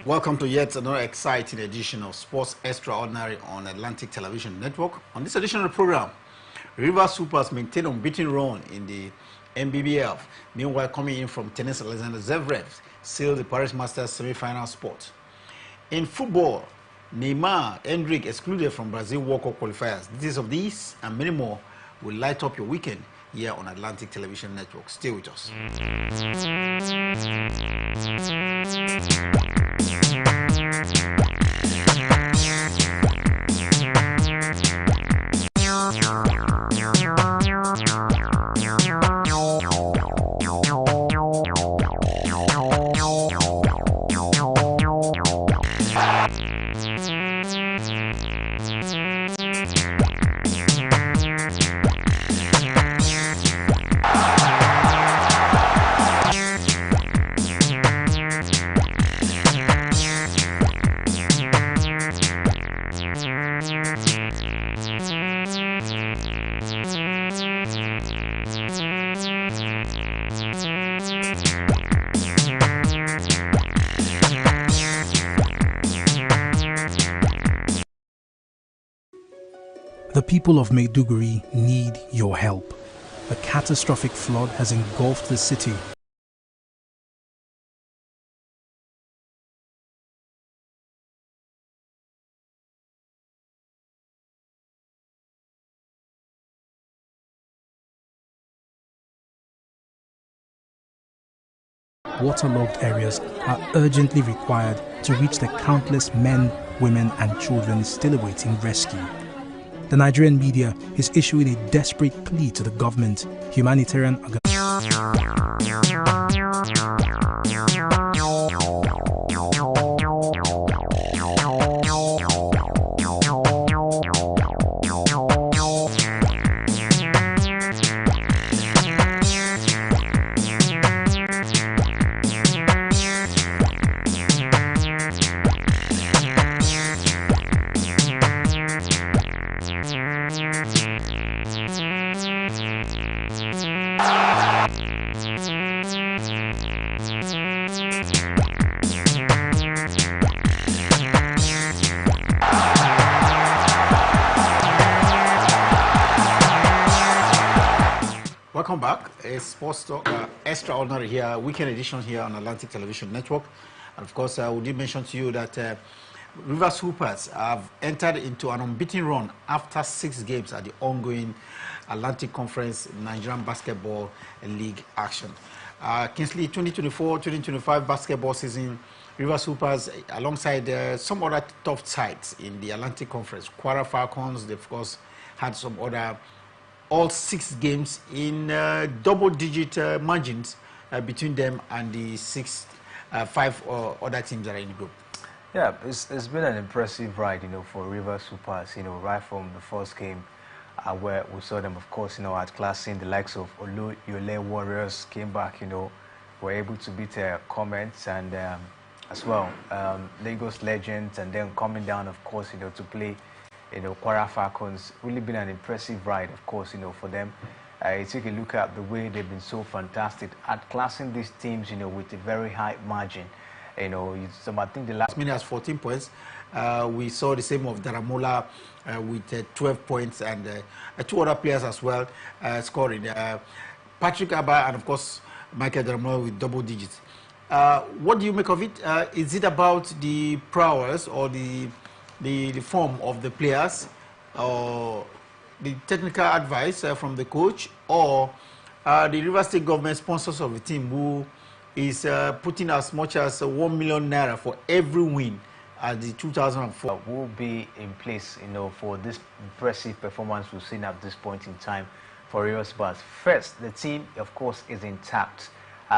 Welcome to yet another exciting edition of Sports Extraordinary on Atlantic Television Network. On this edition of the program, River Supers maintain unbeaten run in the MBBF. Meanwhile, coming in from tennis, Alexander Zverev sealed the Paris Masters semi-final spot. In football, Neymar Hendrick excluded from Brazil World Cup qualifiers. Details of these and many more will light up your weekend here on Atlantic Television Network. Stay with us. The people of Maiduguri need your help. A catastrophic flood has engulfed the city. Waterlogged areas are urgently required to reach the countless men, women and children still awaiting rescue. The Nigerian media is issuing a desperate plea to the government, humanitarian organizations. Welcome back. It's Sports Talk Extraordinary here, weekend edition here on Atlantic Television Network. And of course, we did mention to you that River Supers have entered into an unbeaten run after 6 games at the ongoing Atlantic Conference Nigerian Basketball League action. Kingsley 2024-2025 basketball season, River Supers, alongside some other top sides in the Atlantic Conference, Kwara Falcons, they of course had some other all 6 games in double-digit margins between them and the 5 other teams that are in the group. Yeah, it's been an impressive ride, for River Supers, right from the first game where we saw them, of course, outclassing the likes of Yole Warriors, came back, were able to beat Comets and as well Lagos Legends, and then coming down, of course, to play Kwara Falcons. Really been an impressive ride, of course, for them. You take a look at the way they've been so fantastic at classing these teams, with a very high margin. So I think the last minute has 14 points. We saw the same of Daramola with 12 points and 2 other players as well scoring. Patrick Abba and of course Michael Daramola with double digits. What do you make of it? Is it about the prowess or the form of the players, or the technical advice from the coach, or the River State government sponsors of the team who is putting as much as 1 million naira for every win at the 2004. Will be in place, for this impressive performance we've seen at this point in time for Rivers Bars. First, the team, of course, is intact.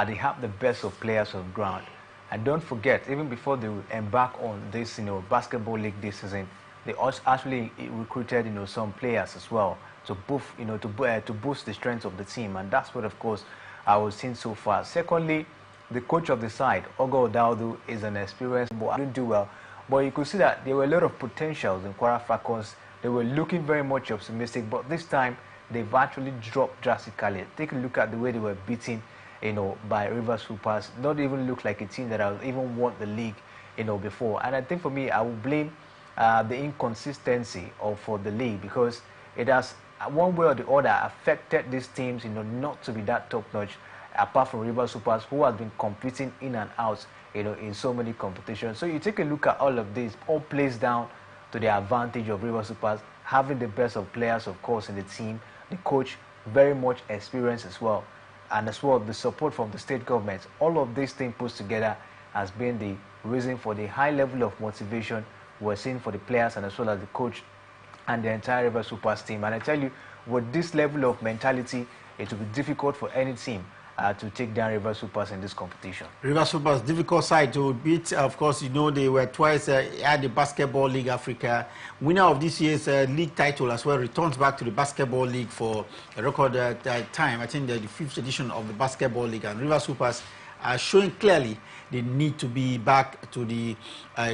They have the best of players on ground. And don't forget, even before they embark on this, basketball league this season, they also actually recruited, some players as well to boost the strength of the team. And that's what, of course, I was seeing so far. Secondly, the coach of the side, Ogo Odaudu, is an experienced boy. Didn't do well, but you could see that there were a lot of potentials in Kwara Falcons. They were looking very much optimistic, but this time they've actually dropped drastically. Take a look at the way they were beaten, by Rivers Hoopers. Not even look like a team that has even won the league, before. And I think for me, I will blame the inconsistency for the league, because it has one way or the other affected these teams, not to be that top notch. Apart from Rivers Hoopers, who has been competing in and out, in so many competitions. So you take a look at all of this, all plays down to the advantage of Rivers Hoopers, having the best of players, of course, in the team. The coach, very much experienced as well. And as well, the support from the state government. All of these things put together has been the reason for the high level of motivation we're seeing for the players and as well as the coach and the entire Rivers Hoopers team. And I tell you, with this level of mentality, it will be difficult for any team to take down Rivers Hoopers in this competition. Rivers Hoopers, difficult side to beat. Of course, they were twice at the Basketball League Africa. Winner of this year's league title as well returns back to the Basketball League for a record time. I think the 5th edition of the Basketball League. And Rivers Hoopers are showing clearly they need to be back to the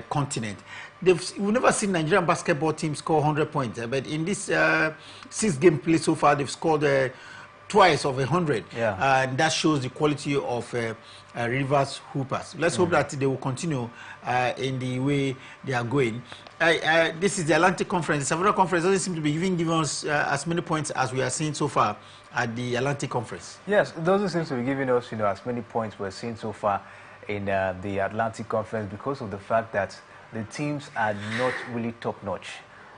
continent. We've never seen Nigerian basketball team score 100 points. But in this 6-game play so far, they've scored twice of 100, and that shows the quality of Rivers Hoopers. Let's hope that they will continue in the way they are going. This is the Atlantic Conference. The Savannah Conference doesn't seem to be giving us as many points as we are seeing so far at the Atlantic Conference. Yes, it doesn't seem to be giving us, as many points we're seeing so far in the Atlantic Conference, because of the fact that the teams are not really top-notch.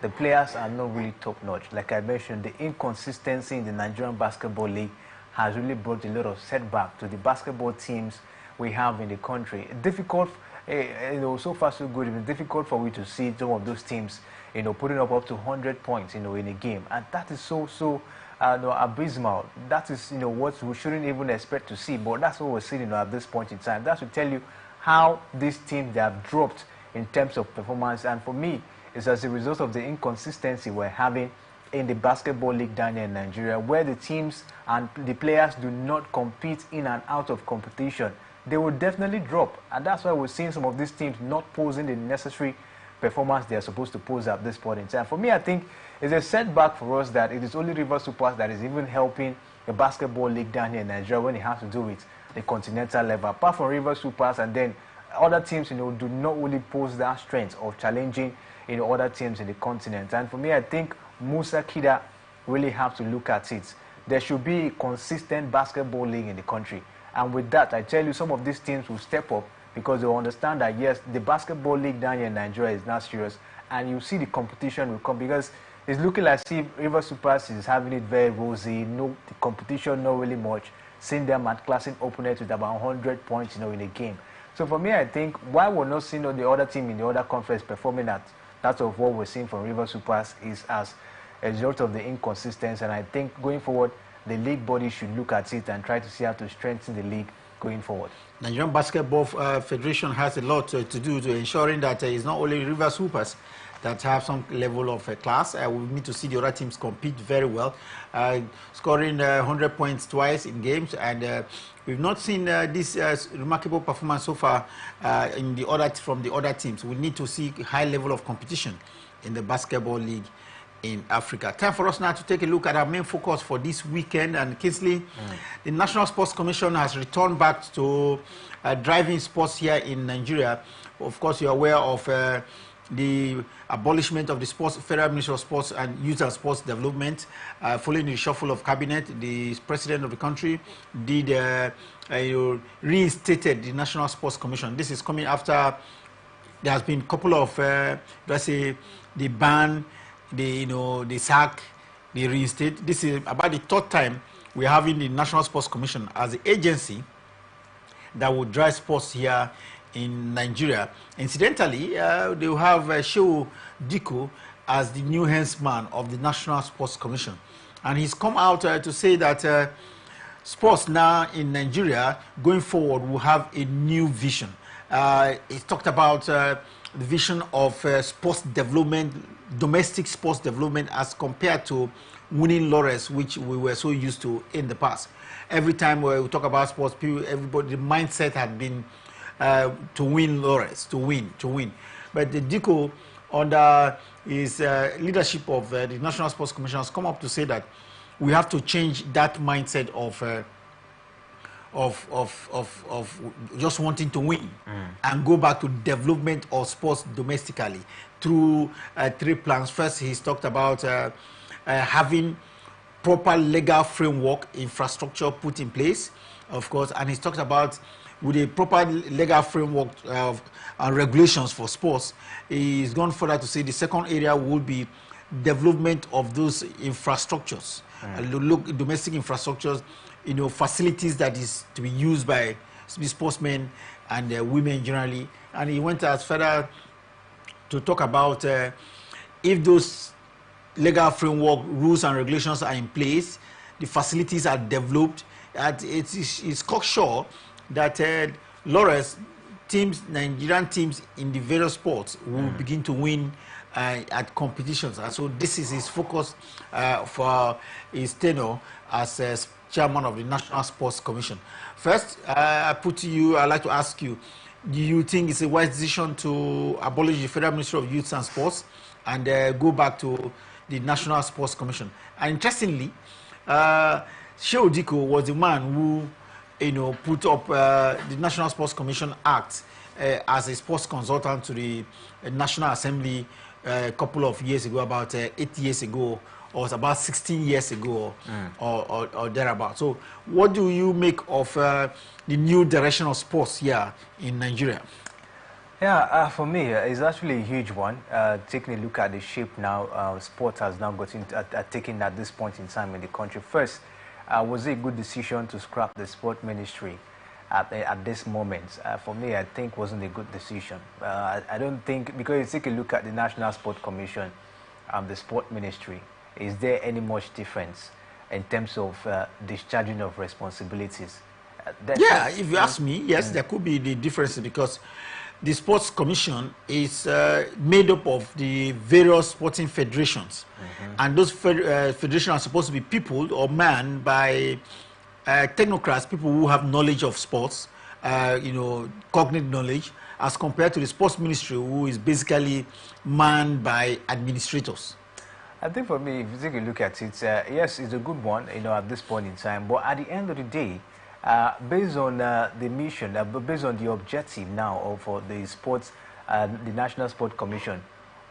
The players are not really top-notch. Like I mentioned, the inconsistency in the Nigerian Basketball League has really brought a lot of setback to the basketball teams we have in the country. Difficult, so far so good. It's difficult for we to see some of those teams, putting up to 100 points, in a game, and that is so abysmal. That is, what we shouldn't even expect to see. But that's what we're seeing, at this point in time. That should tell you how these teams they have dropped in terms of performance. And for me, it's as a result of the inconsistency we're having in the Basketball League down here in Nigeria, where the teams and the players do not compete in and out of competition. They will definitely drop, and that's why we're seeing some of these teams not posing the necessary performance they are supposed to pose at this point in time. For me, I think it's a setback for us that it is only Rivers Hoopers that is even helping the Basketball League down here in Nigeria when it has to do with the continental level. Apart from Rivers Hoopers, and then other teams, do not really pose that strength of challenging other teams in the continent. And for me, I think Musa Kida really have to look at it. There should be a consistent basketball league in the country. And with that, I tell you, some of these teams will step up because they will understand that, yes, the basketball league down here in Nigeria is not serious. And you see the competition will come, because it's looking like Rivers Hoopers is having it very rosy. No, the competition, not really much. Seeing them at classing opponents with about 100 points, in a game. So for me, I think why we're not seeing the other team in the other conference performing at that of what we're seeing from Rivers Hoopers is as a result of the inconsistency. And I think going forward, the league body should look at it and try to see how to strengthen the league going forward. Nigerian Basketball Federation has a lot to do to ensuring that it's not only Rivers Hoopers that have some level of class. We need to see the other teams compete very well, scoring 100 points twice in games, and we've not seen this remarkable performance so far from the other teams. We need to see high level of competition in the basketball league in Africa. Time for us now to take a look at our main focus for this weekend. And Kingsley, the National Sports Commission has returned back to driving sports here in Nigeria. Of course, you're aware of the abolishment of the Federal Ministry of Sports and Youth and Sports Development. Following the shuffle of cabinet, the president of the country did reinstated the National Sports Commission. This is coming after there has been a couple of, let's say, the ban, the sack, the reinstate. This is about the third time we're having the National Sports Commission as the agency that will drive sports here in Nigeria. Incidentally, they will have Shehu Diko as the new henchman of the National Sports Commission. And he's come out to say that sports now in Nigeria going forward will have a new vision. He talked about the vision of sports development, domestic sports development, as compared to winning laurels, which we were so used to in the past. Every time we talk about sports, everybody, the mindset had been to win laurels, to win. But the Diko, under his leadership of the National Sports Commission, has come up to say that we have to change that mindset of just wanting to win and go back to development of sports domestically through 3 plans. First, he's talked about having proper legal framework, infrastructure put in place, of course, and he's talked about with a proper legal framework and regulations for sports. He's gone further to say the second area would be development of those infrastructures, domestic infrastructures, facilities that is to be used by sportsmen and women generally. And he went as further to talk about if those legal framework rules and regulations are in place, the facilities are developed, it's cocksure that laurels teams, Nigerian teams in the various sports will begin to win at competitions. And so this is his focus for his tenure as chairman of the National Sports Commission. First, I'd like to ask you, do you think it's a wise decision to abolish the Federal Ministry of Youth and Sports and go back to the National Sports Commission? And interestingly, Shehu Diko was the man who put up the National Sports Commission Act as a sports consultant to the National Assembly a couple of years ago, about 8 years ago, or it's about 16 years ago or thereabout. So what do you make of the new direction of sports here in Nigeria? Yeah, for me, it's actually a huge one. Taking a look at the shape now, sport has now gotten taken at this point in time in the country. First, was it a good decision to scrap the sport ministry at this moment? For me, I think wasn't a good decision. I don't think, because you take a look at the National Sport Commission and the sport ministry, is there any much difference in terms of discharging of responsibilities? Yeah, if you ask me, yes, there could be the difference, because the Sports Commission is made up of the various sporting federations, and those federations are supposed to be peopled or manned by technocrats, people who have knowledge of sports, cognitive knowledge, as compared to the Sports Ministry, who is basically manned by administrators. I think for me, if you take a look at it, yes, it's a good one, at this point in time. But at the end of the day, based on the mission, based on the objective now for the sports, the National Sport Commission,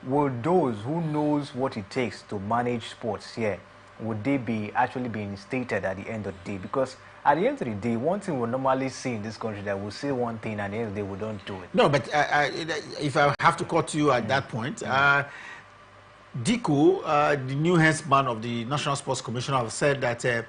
will those who knows what it takes to manage sports here, would they be actually being stated at the end of the day? Because at the end of the day, one thing we normally see in this country, that we say one thing and at the end of the day we don't do it. No, but if I have to cut you at that point, Diko, the new henchman of the National Sports Commission, have said that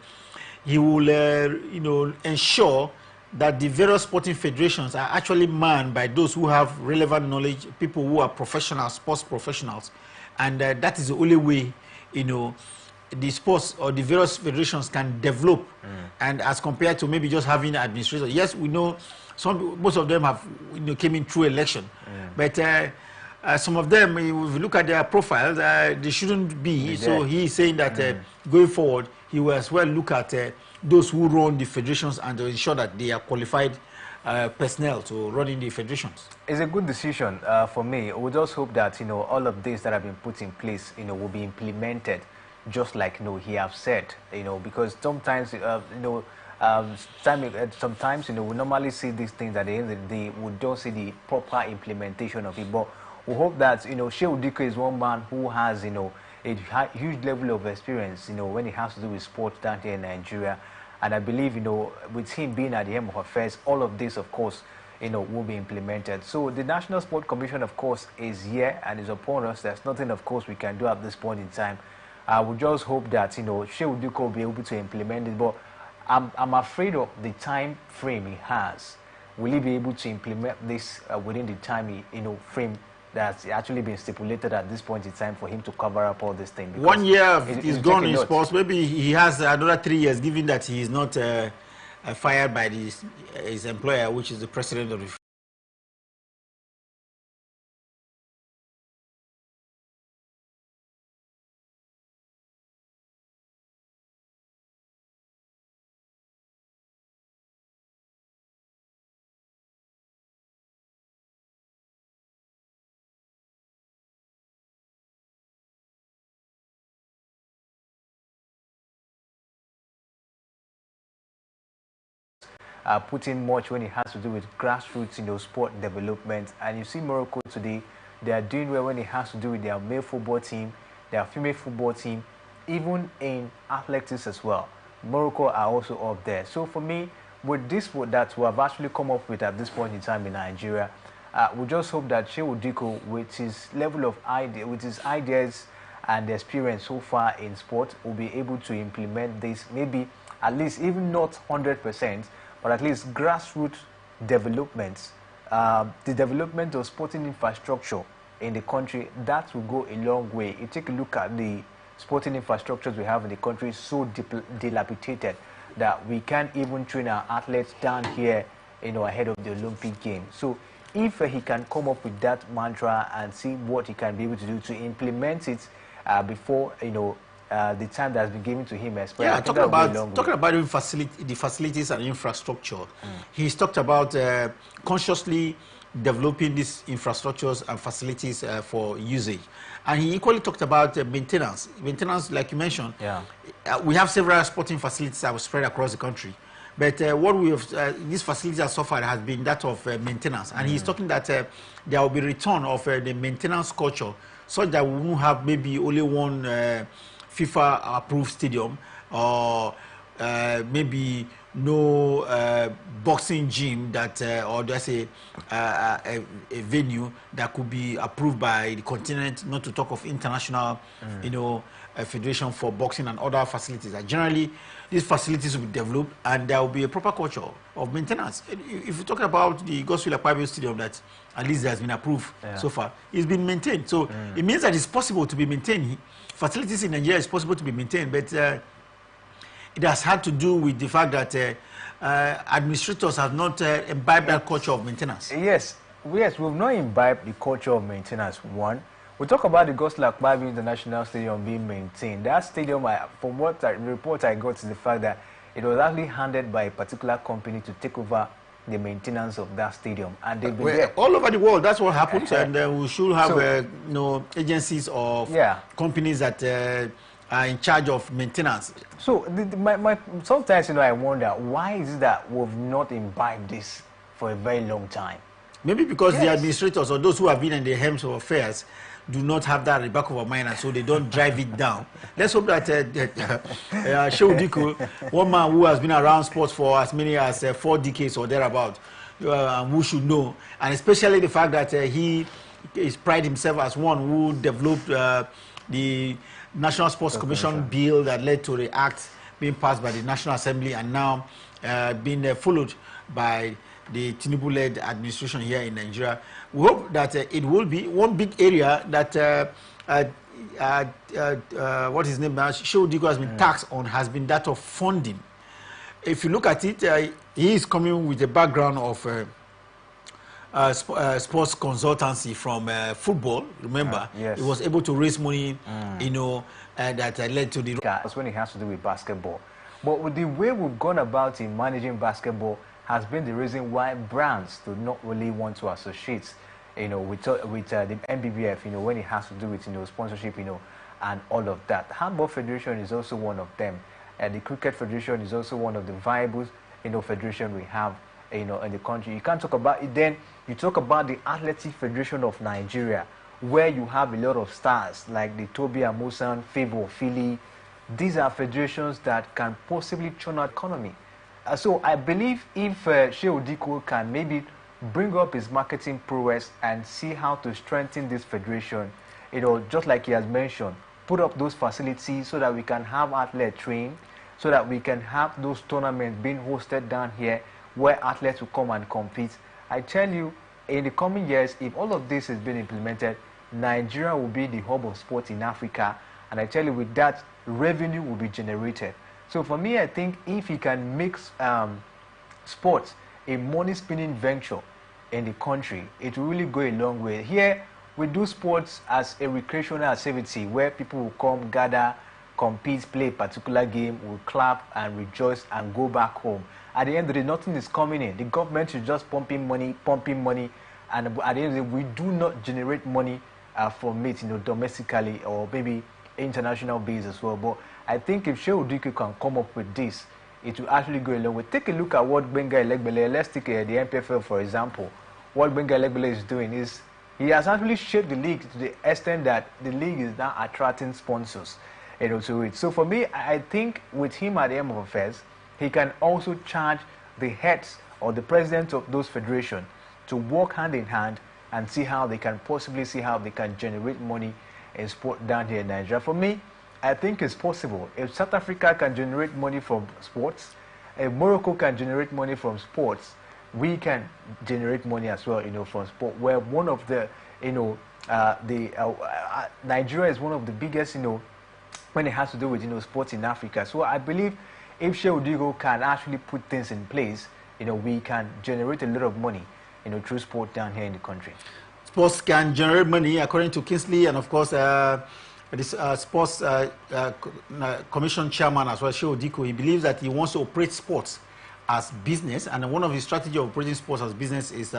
he will, ensure that the various sporting federations are actually manned by those who have relevant knowledge, people who are professionals, sports professionals, and that is the only way, the sports or the various federations can develop, and as compared to maybe just having administrators. Yes, we know most of them have came in through election, but some of them, if you look at their profiles, they shouldn't be. So he is saying that going forward, he will as well look at those who run the federations and to ensure that they are qualified personnel to run in the federations. It's a good decision for me. We just hope that all of this that have been put in place will be implemented, just like he have said. Because sometimes sometimes we normally see these things at the end of the day, we don't see the proper implementation of it. But we hope that Shehu Diko is one man who has a huge level of experience when it has to do with sports down here in Nigeria. And I believe with him being at the helm of affairs, all of this of course will be implemented. So the National Sport Commission of course is here and is upon us. There's nothing of course we can do at this point in time. We just hope that Shehu Diko will be able to implement it. But I'm afraid of the time frame he has. Will he be able to implement this within the time frame that's actually been stipulated at this point in time for him to cover up all this thing? 1 year is gone in note. sports. Maybe he has another 3 years, given that he is not fired by his employer, which is the president of the put in much when it has to do with grassroots, sport development. And you see Morocco today, they are doing well when it has to do with their male football team, their female football team, even in athletics as well. Morocco are also up there. So for me, with this that we have actually come up with at this point in time in Nigeria, we just hope that Shehu Diko, with his level of idea, with his ideas and experience so far in sport, will be able to implement this, maybe at least, even not 100%, but at least grassroots developments, the development of sporting infrastructure in the country. That will go a long way. You take a look at the sporting infrastructures we have in the country, so dilapidated that we can't even train our athletes down here, ahead of the Olympic Games. So if he can come up with that mantra and see what he can be able to do to implement it before, the time that's been given to him, yeah, talking about the facilities and infrastructure. He's talked about consciously developing these infrastructures and facilities for usage, and he equally talked about maintenance. Maintenance, like you mentioned, we have several sporting facilities that were spread across the country, but what we have these facilities have suffered has been that of maintenance, and he's talking that there will be return of the maintenance culture, so that we won't have maybe only one FIFA approved stadium, or maybe no boxing gym that or just a venue that could be approved by the continent, not to talk of international federation for boxing and other facilities. Generally these facilities will be developed and there will be a proper culture of maintenance. If you talk about the Godswill Akpabio Stadium that at least has been approved so far, it's been maintained, so it means that it's possible to be maintained. Facilities in Nigeria is possible to be maintained, but it has had to do with the fact that administrators have not imbibed that culture of maintenance. Yes, we've not imbibed the culture of maintenance. One, we talk about the Godswill Akpabio International Stadium being maintained. That stadium, from what the report I got, is the fact that it was actually handed by a particular company to take over the maintenance of that stadium, and they've been there all over the world. That's what happens, and we should have agencies of companies that are in charge of maintenance. So sometimes I wonder, why is it that we've not imbibed this for a very long time? Maybe because the administrators or those who have been in the helms of affairs do not have that in the back of our mind, and so they don't drive it down. Let's hope that Shehu Diko, one man who has been around sports for as many as 4 decades or thereabout, who should know, and especially the fact that he is pride himself as one who developed the National Sports Commission bill that led to the act being passed by the National Assembly and now being followed by the Tinubu-led administration here in Nigeria. We hope that it will be one big area that what his name now, Shehu Diko has been taxed on, has been that of funding. If you look at it, he is coming with a background of sports consultancy from football. Remember, he was able to raise money, that led to the. That's when it has to do with basketball. But with the way we've gone about in managing basketball has been the reason why brands do not really want to associate, with the NBBF, when it has to do with, sponsorship, and all of that. Handball Federation is also one of them, and the Cricket Federation is also one of the viable, federation we have, in the country. You can't talk about it. Then you talk about the Athletic Federation of Nigeria, where you have a lot of stars like the Toby Amusan, Favour Philly. These are federations that can possibly turn our economy. So I believe if Shehu Diko can maybe bring up his marketing prowess and see how to strengthen this federation, just like he has mentioned, put up those facilities so that we can have athletes train, so that we can have those tournaments being hosted down here where athletes will come and compete. I tell you, in the coming years, if all of this has been implemented, Nigeria will be the hub of sport in Africa, and I tell you, with that, revenue will be generated. So for me, I think if he can make sports a money-spinning venture in the country, it will really go a long way. Here, we do sports as a recreational activity where people will come, gather, compete, play a particular game, will clap and rejoice and go back home. At the end of the day, nothing is coming in. The government is just pumping money, and at the end of the day, we do not generate money from it, domestically or maybe international base as well. But I think if Shehu Dike can come up with this, it will actually go a long way. Take a look at what Benga Elegbele, let's take the MPFL for example. What Benga Elegbele is doing is he has actually shaped the league to the extent that the league is now attracting sponsors to it. So for me, I think with him at the end of affairs, he can also charge the heads or the presidents of those federations to work hand in hand and see how they can generate money in sport down here in Nigeria. For me, I think it's possible. If South Africa can generate money from sports, if Morocco can generate money from sports, we can generate money as well, from sport. Where one of the, Nigeria is one of the biggest, when it has to do with, sports in Africa. So I believe if Shehu Dike can actually put things in place, we can generate a lot of money, through sport down here in the country. Sports can generate money, according to Kingsley, and of course, this sports commission chairman as well, Shehu Dike. He believes that he wants to operate sports as business, and one of his strategies of operating sports as business is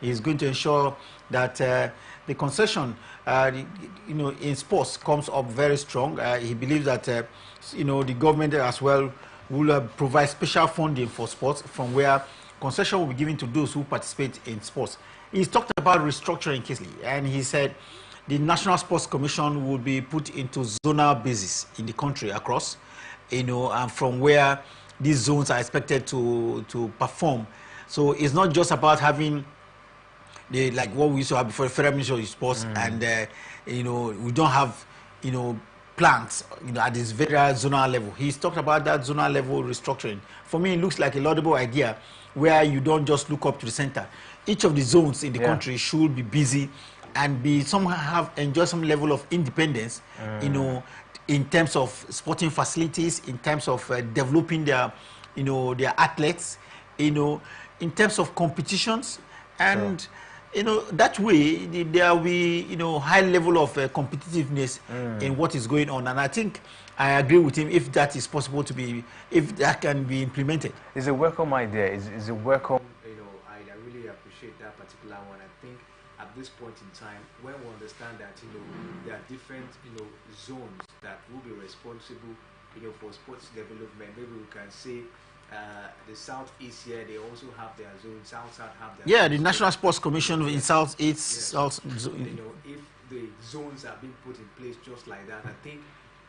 he's going to ensure that the concession, in sports comes up very strong. He believes that the government as well will provide special funding for sports, from where concession will be given to those who participate in sports. He's talked about restructuring, Kingsley, and he said the National Sports Commission will be put into zonal basis in the country across, and from where these zones are expected to perform. So it's not just about having like what we used to have before, the Federal Ministry of Sports, and we don't have plans at this very zonal level. He's talked about that zonal level restructuring. For me, it looks like a laudable idea where you don't just look up to the center. Each of the zones in the country should be busy and enjoy some level of independence, in terms of sporting facilities, in terms of developing their athletes, in terms of competitions, and that way there will be high level of competitiveness in what is going on. And I think I agree with him if that is possible if that can be implemented. It's a welcome idea. It's a welcome. I really appreciate that particular one. I think at this point in time, when we understand that there are different zones that will be responsible for sports development, maybe we can say the Southeast here, they also have their zone. South have their the National Sports Commission in Southeast. South, if the zones are being put in place just like that, I think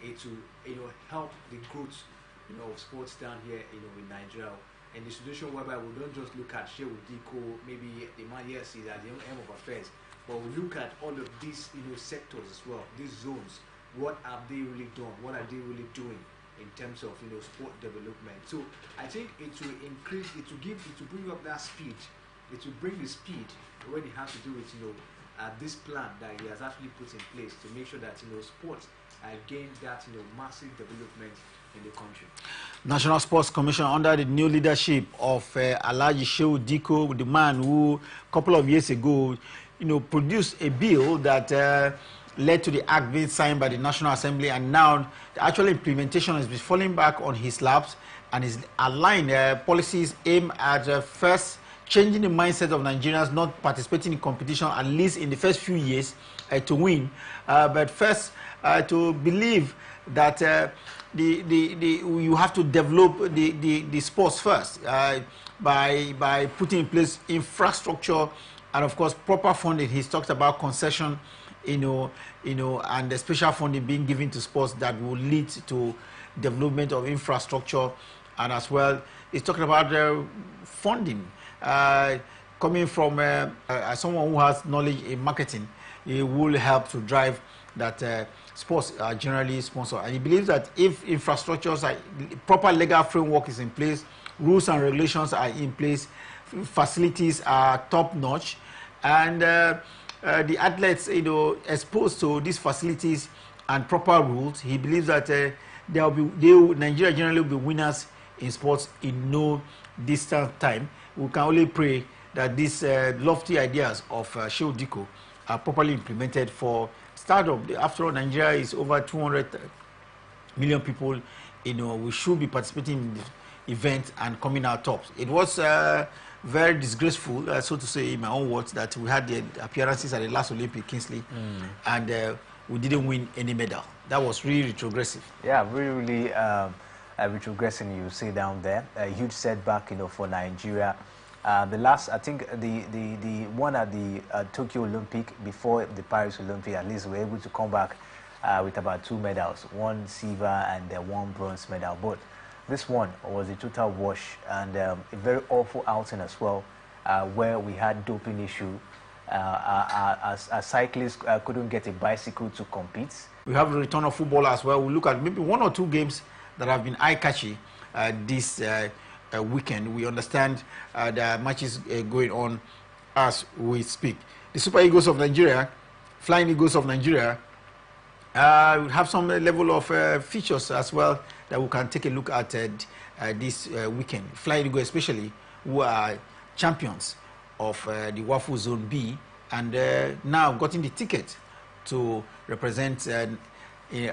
it will help the growth of sports down here in Nigeria. And the situation whereby we don't just look at Shehu Dike, maybe the man here sees at the end of affairs, but we look at all of these sectors as well, these zones. What have they really done? What are they really doing in terms of sport development? So I think it will increase, it will bring up that speed. It will bring the speed when it has to do with this plan that he has actually put in place to make sure that sports gain that massive development in the country. National Sports Commission under the new leadership of Alhaji Shehu Dike, the man who a couple of years ago produced a bill that led to the act being signed by the National Assembly, and now the actual implementation has been falling back on his laps, and is aligned policies aimed at first changing the mindset of Nigerians not participating in competition, at least in the first few years, to win, but first to believe that you have to develop the sports first by putting in place infrastructure and of course proper funding. He's talked about concession, and the special funding being given to sports that will lead to development of infrastructure, and as well he's talking about funding coming from someone who has knowledge in marketing. It will help to drive that sports are generally sponsored. And he believes that if infrastructures, are, proper legal framework is in place, rules and regulations are in place, facilities are top-notch, and the athletes, exposed to these facilities and proper rules, he believes that Nigeria generally will be winners in sports in no distant time. We can only pray that these lofty ideas of Shehu Diko are properly implemented for stardom. After all, Nigeria is over 200 million people. We should be participating in the event and coming out tops. It was very disgraceful, so to say, in my own words, that we had the appearances at the last Olympic, Kingsley, and we didn't win any medal. That was really retrogressive. Yeah, really retrogressing, you see down there. A huge setback, for Nigeria. The last, I think, the one at the Tokyo Olympic before the Paris Olympic, at least we were able to come back with about 2 medals, 1 silver and 1 bronze medal. But this one was a total wash and a very awful outing as well, where we had doping issue. A cyclist couldn't get a bicycle to compete. We have the return of football as well. We look at maybe 1 or 2 games that have been eye-catchy this weekend. We understand the matches going on as we speak. The Super Eagles of Nigeria, Flying Eagles of Nigeria, have some level of features as well that we can take a look at this weekend. Flying Eagles especially, who are champions of the WAFU Zone B, and now gotten the ticket to represent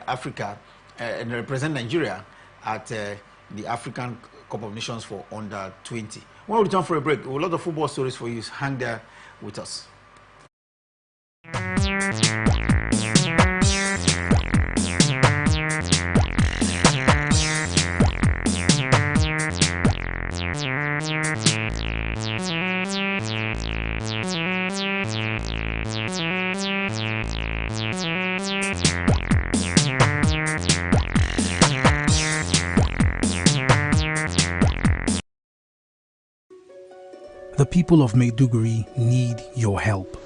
Africa and represent Nigeria at the African Cup of Nations for under 20. When we return for a break, a lot of football stories for you. Hang there with us. The people of Maiduguri need your help.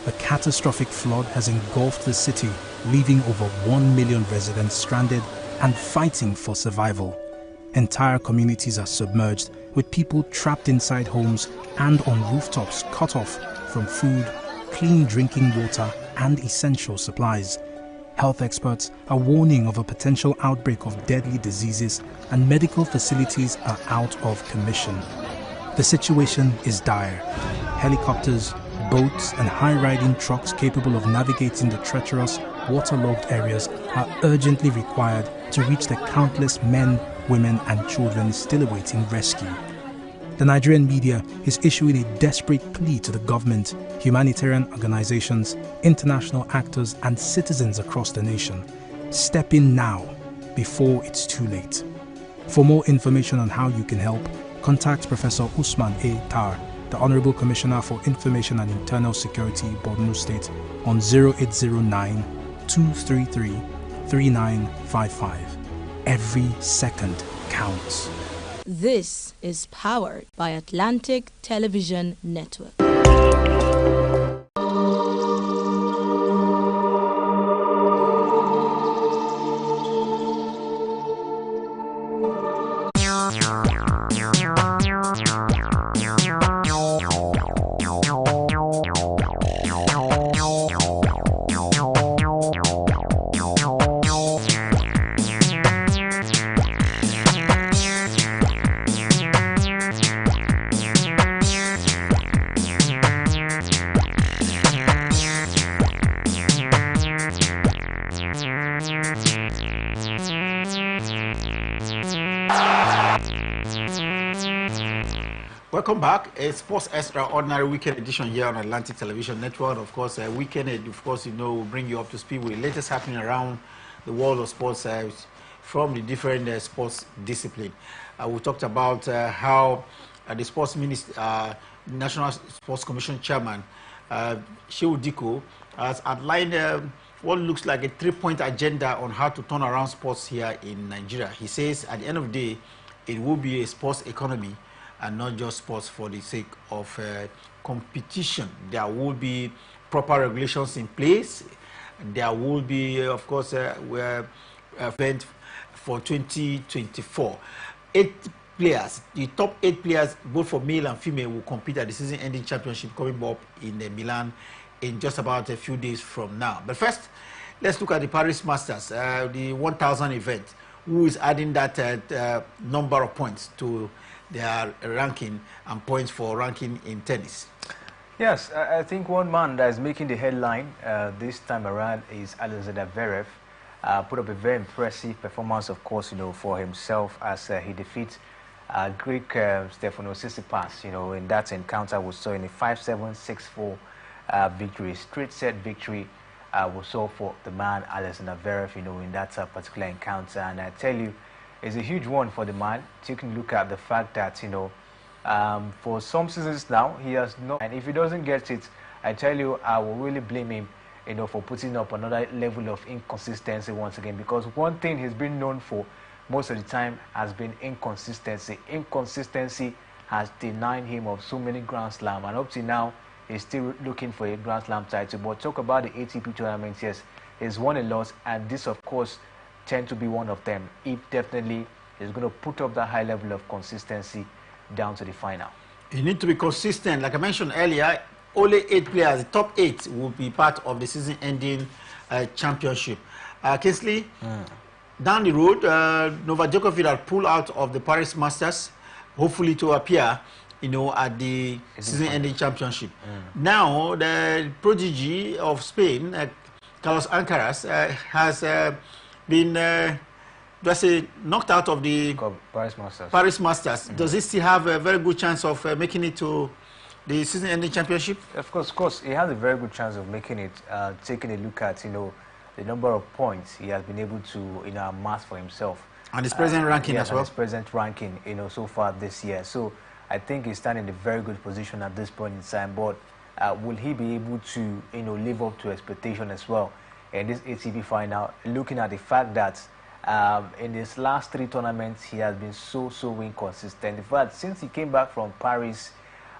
A catastrophic flood has engulfed the city, leaving over 1 million residents stranded and fighting for survival. Entire communities are submerged, with people trapped inside homes and on rooftops cut off from food, clean drinking water and essential supplies. Health experts are warning of a potential outbreak of deadly diseases, and medical facilities are out of commission. The situation is dire. Helicopters, boats and high-riding trucks capable of navigating the treacherous, waterlogged areas are urgently required to reach the countless men, women and children still awaiting rescue. The Nigerian media is issuing a desperate plea to the government, humanitarian organizations, international actors and citizens across the nation. Step in now, before it's too late. For more information on how you can help, contact Professor Usman A. Tar, the Honorable Commissioner for Information and Internal Security, Borno State, on 0809-233-3955. Every second counts. This is powered by Atlantic Television Network. Welcome back. A Sports Extraordinary Weekend edition here on Atlantic Television Network. Of course, weekend, of course, we'll bring you up to speed with the latest happening around the world of sports from the different sports discipline. We talked about how the sports minister, National Sports Commission Chairman, Shehu Diko, has outlined what looks like a 3-point agenda on how to turn around sports here in Nigeria. He says at the end of the day, it will be a sports economy and not just sports for the sake of competition. There will be proper regulations in place. there will be, of course, event for 2024. 8 players, the top 8 players, both for male and female, will compete at the season-ending championship coming up in Milan in just about a few days from now. But first, let's look at the Paris Masters, the 1,000 event. Who is adding that number of points to their ranking and points for ranking in tennis? Yes, I think one man that is making the headline this time around is Alexander Zverev. Put up a very impressive performance, of course, for himself as he defeats Greek Stefanos Tsitsipas, in that encounter we saw in a 5-7, 6-4 victory, straight set victory we saw for the man Alexander Zverev, in that particular encounter. And I tell you, it's a huge one for the man. Taking a look at the fact that, for some seasons now, he has not, and if he doesn't get it, I tell you, I will really blame him, for putting up another level of inconsistency once again, because one thing he's been known for most of the time has been inconsistency. Inconsistency has denied him of so many Grand Slam, and up to now, he's still looking for a Grand Slam title. But talk about the ATP tournaments, yes, he's won a lot, and this, of course, tend to be one of them. He definitely is going to put up that high level of consistency down to the final. You need to be consistent. Like I mentioned earlier, only 8 players, the top 8, will be part of the season-ending championship. Kingsley, down the road, Novak Djokovic had pulled out of the Paris Masters, hopefully to appear, at the season-ending championship. Now, the prodigy of Spain, Carlos Alcaraz, has been knocked out of the Paris Masters. Does he still have a very good chance of making it to the season-ending championship? Of course, he has a very good chance of making it. Taking a look at, the number of points he has been able to, amass for himself. And his present ranking as well. His present ranking, so far this year. So I think he's standing in a very good position at this point in time. But will he be able to, live up to expectation as well in this ATP final? Looking at the fact that in his last 3 tournaments, he has been so inconsistent. In fact, since he came back from Paris,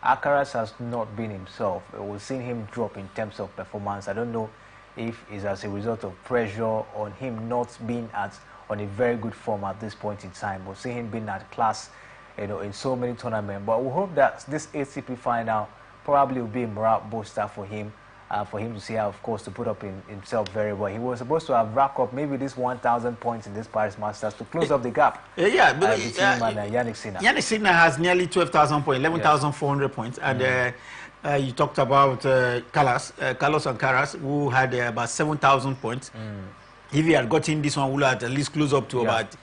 Alcaraz has not been himself. We've seen him drop in terms of performance. I don't know if it's as a result of pressure on him not being on a very good form at this point in time. We've seen him being at class, in so many tournaments. But we hope that this ATP final probably will be a morale booster for him to see how, of course, to put up himself very well. He was supposed to have racked up maybe this 1,000 points in this Paris Masters to close up the gap between him and Yannick Sinner. Yannick Sinner has nearly 12,000 points, 11,400 points. And you talked about Carlos Alcaraz, who had about 7,000 points. If he had gotten this one, would at least close up to about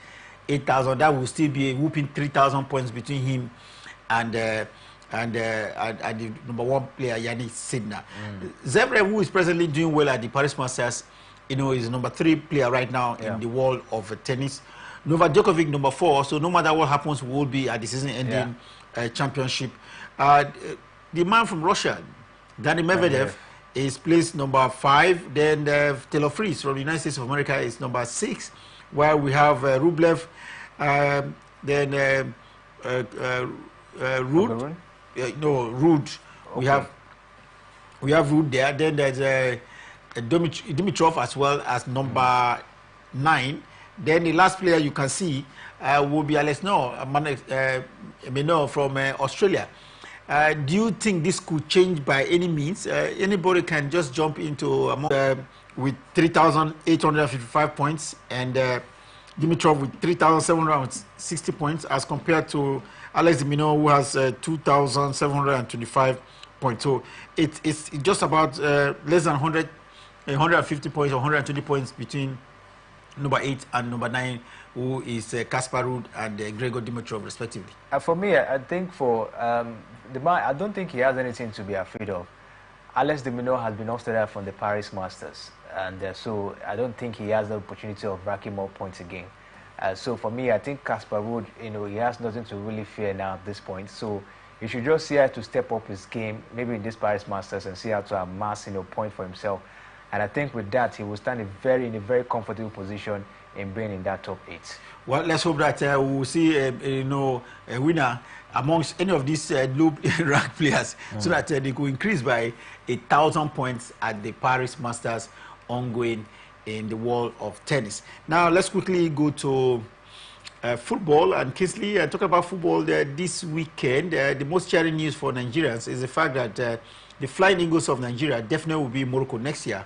8,000. That would still be a whooping 3,000 points between him and the number 1 player, Yannick Sinner. Zverev, who is presently doing well at the Paris Masters, is number 3 player right now in the world of tennis. Novak Djokovic, number 4. So no matter what happens, will be at the season-ending championship. The man from Russia, Daniil Medvedev, is placed number 5. Then Taylor Fritz from the United States of America is number 6. While we have Rublev, then Ruud. Ruud. Okay. We have Ruud there. Then there's Dimitrov as well as number 9. Then the last player you can see will be Alex Menor from Australia. Do you think this could change by any means? Anybody can just jump into with 3,855 points, and Dimitrov with 3,760 points, as compared to Alex Menor, who has 2,725 points. So it's just about less than 150 points or 120 points between number 8 and number 9, who is Kaspar Ruud and Grigor Dimitrov, respectively. For me, I think for the man, I don't think he has anything to be afraid of. Alex de Minaur has been off there from the Paris Masters, and so I don't think he has the opportunity of racking more points again. So for me, I think Kaspar Ruud, he has nothing to really fear now at this point. So he should just see how to step up his game, maybe in this Paris Masters, and see how to amass, point for himself. And I think with that, he will stand in a very comfortable position in being in that top 8. Well, let's hope that we will see a winner amongst any of these low-ranked players, so that they could increase by 1,000 points at the Paris Masters ongoing in the world of tennis. Now, let's quickly go to football. And Kingsley, talking about football this weekend, the most cheering news for Nigerians is the fact that the Flying Eagles of Nigeria definitely will be in Morocco next year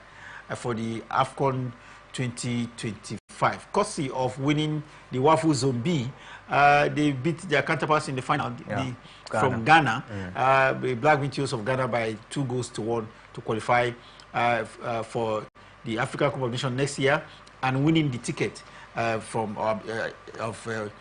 for the AFCON 2025. Courtesy of winning the WAFU Zone B, they beat their counterparts in the final from Ghana, the Black Meteors of Ghana, by 2-1 to qualify for the African Cup of Nations next year, and winning the ticket they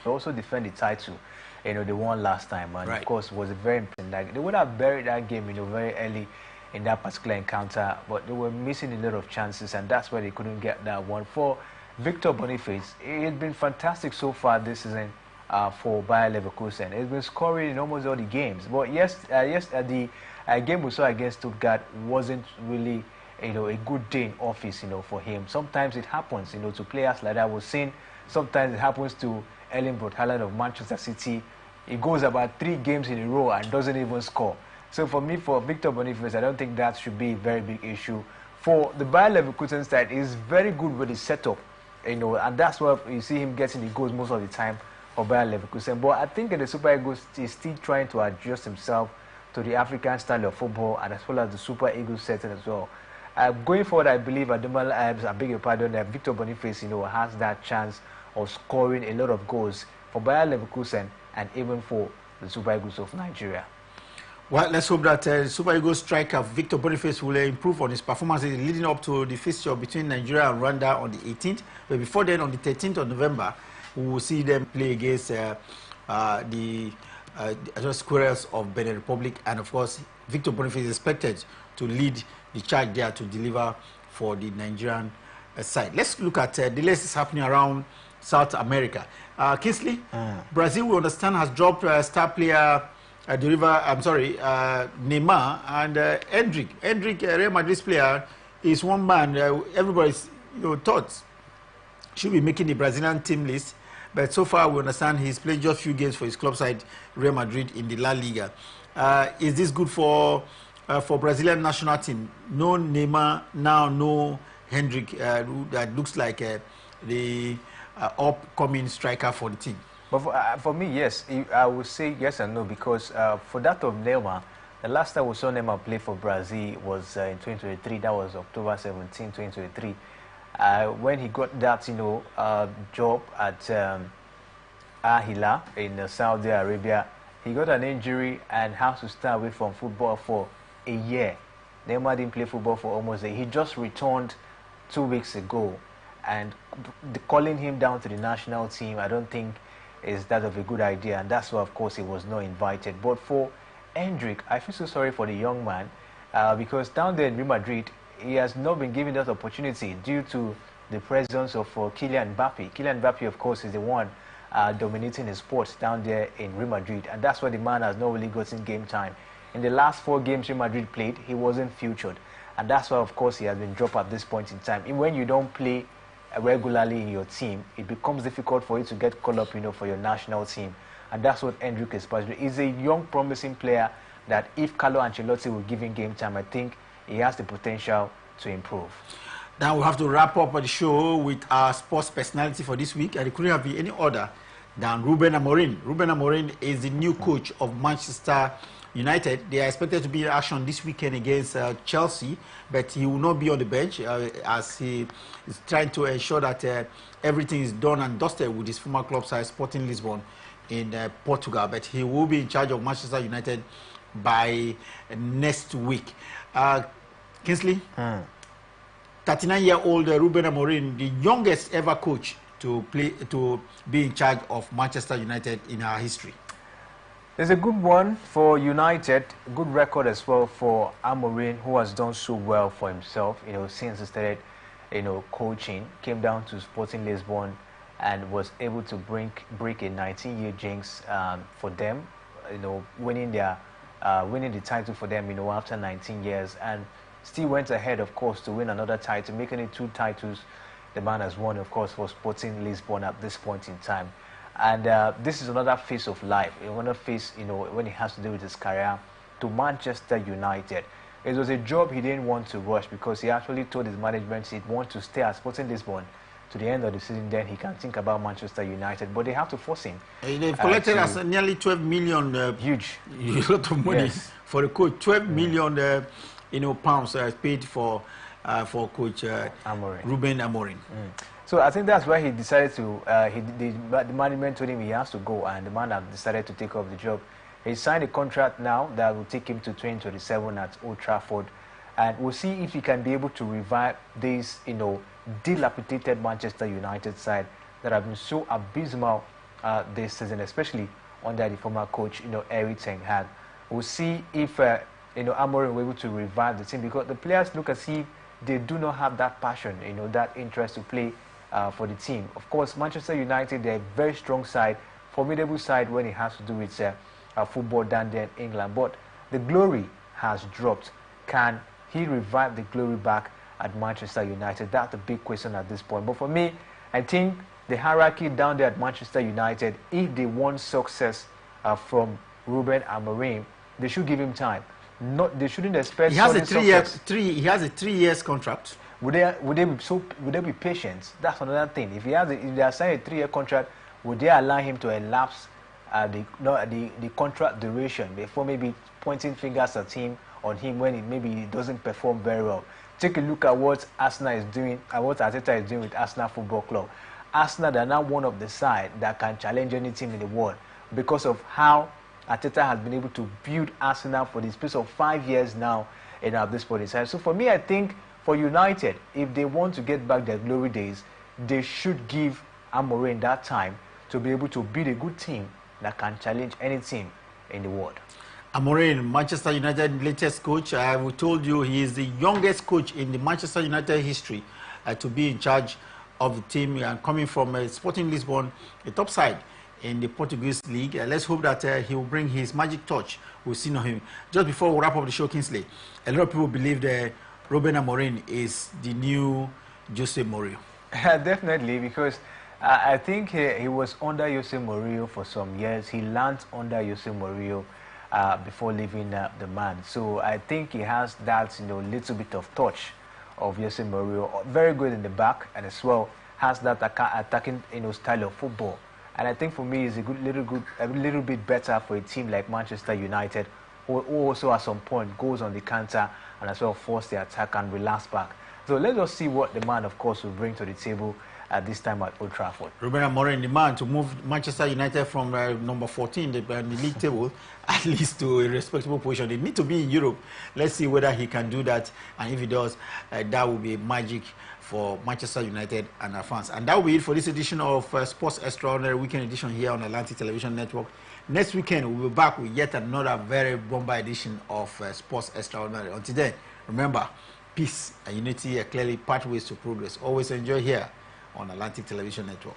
also defend the title. They won last time, and right. Of course, it was a very important. Like, they would have buried that game, very early in that particular encounter, but they were missing a lot of chances, and that's why they couldn't get that one. For Victor Boniface, it's been fantastic so far this season for Bayer Leverkusen. He's been scoring in almost all the games, but the game we saw against Stuttgart wasn't really a good day in office, for him. Sometimes it happens, to players like that. We've seen sometimes it happens to Erling Braut Haaland of Manchester City. He goes about 3 games in a row and doesn't even score. So for me, for Victor Boniface, I don't think that should be a very big issue. For the Bayer Leverkusen side, he's very good with his setup, and that's why you see him getting the goals most of the time for Bayer Leverkusen. But I think the Super Eagles is still trying to adjust himself to the African style of football, and as well as the Super Eagles setting as well. Going forward, I believe Victor Boniface, has that chance of scoring a lot of goals for Bayer Leverkusen and even for the Super Eagles of Nigeria. Well, let's hope that Super Eagles striker Victor Boniface will improve on his performances leading up to the fixture between Nigeria and Rwanda on the 18th. But before then, on the 13th of November, we will see them play against the Squirrels of Benin Republic. And of course, Victor Boniface is expected to lead the charge there to deliver for the Nigerian side. Let's look at the latest happening around South America. Kingsley, Brazil, we understand, has dropped star player Neymar, and Hendrick, Real Madrid's player, is one man everybody's thought should be making the Brazilian team list. But so far, we understand he's played just a few games for his club side, Real Madrid, in the La Liga. Is this good for Brazilian national team? No Neymar now, no Hendrick, that looks like the upcoming striker for the team. But for me, yes, I would say yes and no, because for that of Neymar, the last time we saw Neymar play for Brazil was in 2023. That was October 17, 2023. When he got that, job at Al Hilal in Saudi Arabia, he got an injury and has to stay away from football for a year. Neymar didn't play football for almost a year. He just returned 2 weeks ago, and calling him down to the national team, I don't think is that of a good idea, and that's why, of course, he was not invited. But for Hendrick, I feel so sorry for the young man, because down there in Real Madrid, he has not been given that opportunity due to the presence of Kylian Mbappe. Kylian Mbappe, of course, is the one dominating his sports down there in Real Madrid, and that's why the man has not really gotten game time. In the last 4 games Real Madrid played, he wasn't featured, and that's why, of course, he has been dropped at this point in time. And when you don't play regularly in your team, it becomes difficult for you to get called up, for your national team, and that's what Hendrick is supposed to do. He's a young, promising player that if Carlo Ancelotti will give him game time, I think he has the potential to improve. Now we have to wrap up the show with our sports personality for this week, and it couldn't have been any other than Ruben Amorim. Ruben Amorim is the new coach of Manchester United. They are expected to be in action this weekend against Chelsea, but he will not be on the bench as he is trying to ensure that everything is done and dusted with his former club side, Sporting Lisbon, in Portugal. But he will be in charge of Manchester United by next week. Kingsley, 39-year-old Ruben Amorim, the youngest ever coach to be in charge of Manchester United in our history. There's a good one for United, good record as well for Amorim, who has done so well for himself, since he started, coaching, came down to Sporting Lisbon and was able to break a 19-year jinx for them, winning the title for them, after 19 years, and still went ahead, of course, to win another title, making it 2 titles the man has won, of course, for Sporting Lisbon at this point in time. And this is another phase of life, another phase, when it has to do with his career, to Manchester United. it was a job he didn't want to rush, because he actually told his management he'd want to stay at Sporting Lisbon to the end of the season. Then he can think about Manchester United, but they have to force him. They've collected as nearly 12 million. Huge. A lot of money, yes, for the coach. 12 million, pounds paid for coach Ruben Amorim. So I think that's why he decided to. The management told him he has to go, and the man has decided to take up the job. He signed a contract now that will take him to 2027 at Old Trafford, and we'll see if he can be able to revive this, dilapidated Manchester United side that have been so abysmal this season, especially under the former coach, Erik ten Hag. We'll see if Amorim will be able to revive the team, because the players look as if they do not have that passion, that interest to play for the team. Of course, Manchester United, they're a very strong side, formidable side when it has to do with football down there in England. But the glory has dropped. Can he revive the glory back at Manchester United? That's the big question at this point. But for me, I think the hierarchy down there at Manchester United, if they want success from Ruben Amorim, they should give him time. They shouldn't expect. He has a 3 years contract. Would they be patient? That's another thing. If they are signing a 3-year contract, would they allow him to elapse the contract duration before maybe pointing fingers at him when he doesn't perform very well? Take a look at what Arsenal is doing and what Arteta is doing with Arsenal Football Club. Arsenal, they are now one of the side that can challenge any team in the world because of how Arteta has been able to build Arsenal for the space of 5 years now in this point in time. So for me, I think for United, if they want to get back their glory days, they should give Amorim that time to be able to build a good team that can challenge any team in the world. Amorim, Manchester United latest coach. We told you he is the youngest coach in the Manchester United history to be in charge of the team, and coming from Sporting Lisbon, the top side in the Portuguese league. Let's hope that he will bring his magic touch we've seen on him. Just before we wrap up the show, Kingsley, a lot of people believe that Ruben Amorim is the new Jose Mourinho. Definitely, because I think he was under Jose Mourinho for some years. He learned under Jose Mourinho before leaving the man. So I think he has that little bit of touch of Jose Mourinho. Very good in the back, and as well has that attacking style of football. And I think for me, it's a little bit better for a team like Manchester United, who also at some point goes on the counter and as well force the attack and relax back. So let's just see what the man, of course, will bring to the table at this time at Old Trafford. Ruben Amorim, the man to move Manchester United from number 14 in the league table at least to a respectable position. They need to be in Europe. Let's see whether he can do that, and if he does, that will be magic for Manchester United and our fans. And that will be it for this edition of Sports Extraordinary Weekend Edition here on Atlantic Television Network. Next weekend, we'll be back with yet another very bomber edition of Sports Extraordinary. Until then, remember, peace and unity are clearly pathways to progress. Always enjoy here on Atlantic Television Network.